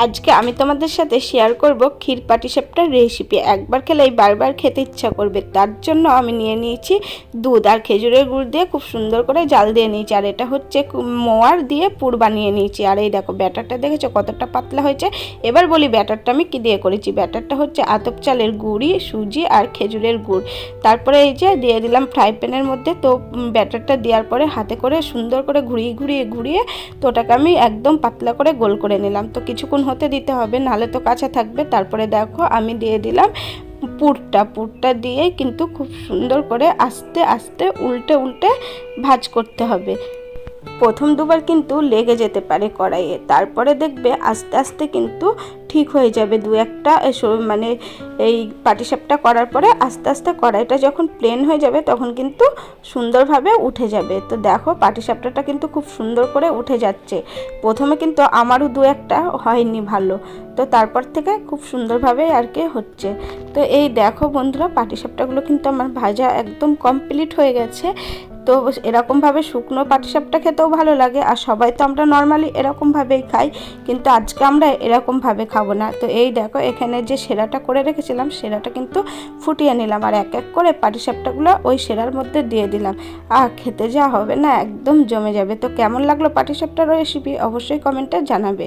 আজকে আমি তোমাদের সাথে শেয়ার করব ক্ষীর পাটিসাপটার রেসিপি। একবার খেলেই বারবার খেতে ইচ্ছা করবে। তার জন্য আমি নিয়ে নিয়েছি দুধ আর খেজুরের গুড় দিয়ে খুব সুন্দর করে জাল দিয়ে নিয়েছি। আর এটা হচ্ছে মোয়ার দিয়ে পুর বানিয়ে নিয়েছি। আর এই দেখো ব্যাটারটা দেখেছো কতটা পাতলা হয়েছে। এবার বলি ব্যাটারটা আমি কি দিয়ে করেছি। ব্যাটারটা হচ্ছে আতপ চালের গুঁড়ি, সুজি আর খেজুরের গুড়। তারপরে এই যে দিয়ে দিলাম ফ্রাই প্যানের মধ্যে। তো ব্যাটারটা দেওয়ার পরে হাতে করে সুন্দর করে ঘুরিয়ে তো ওটাকে আমি একদম পাতলা করে গোল করে নিলাম। তো কিছুক্ষণ হতে দিতে হবে, নাহলে তো কাঁচা থাকবে। তারপরে দেখো আমি দিয়ে দিলাম পুরটা দিয়েই কিন্তু খুব সুন্দর করে আস্তে আস্তে উল্টে ভাজ করতে হবে। প্রথম দুবার কিন্তু লেগে যেতে পারে কড়াইয়ে, তারপরে দেখবে আস্তে আস্তে কিন্তু ঠিক হয়ে যাবে। দু একটা মানে এই পাটিসাপটা করার পরে আস্তে আস্তে কড়াইটা যখন প্লেন হয়ে যাবে তখন কিন্তু সুন্দরভাবে উঠে যাবে। তো দেখো পাটিসাপটাটা কিন্তু খুব সুন্দর করে উঠে যাচ্ছে। প্রথমে কিন্তু আমারও দু একটা হয়নি ভালো, তো তারপর থেকে খুব সুন্দরভাবে আর কি হচ্ছে। তো এই দেখো বন্ধুরা, পাটিসাপটাগুলো কিন্তু আমার ভাজা একদম কমপ্লিট হয়ে গেছে। তো এরকমভাবে শুকনো পাটিসাপটা খেতেও ভালো লাগে, আর সবাই তো আমরা নর্মালি এরকমভাবেই খাই, কিন্তু আজকে আমরা এরকমভাবে খাবো না। তো এই দেখো এখানে যে সেরাটা করে রেখেছিলাম সেরাটা কিন্তু ফুটিয়ে নিলাম, আর এক এক করে পাটিসাপটাগুলো ওই সেরার মধ্যে দিয়ে দিলাম। আর খেতে যা হবে না, একদম জমে যাবে। তো কেমন লাগলো পাটিসাপটার রেসিপি অবশ্যই কমেন্টে জানাবে।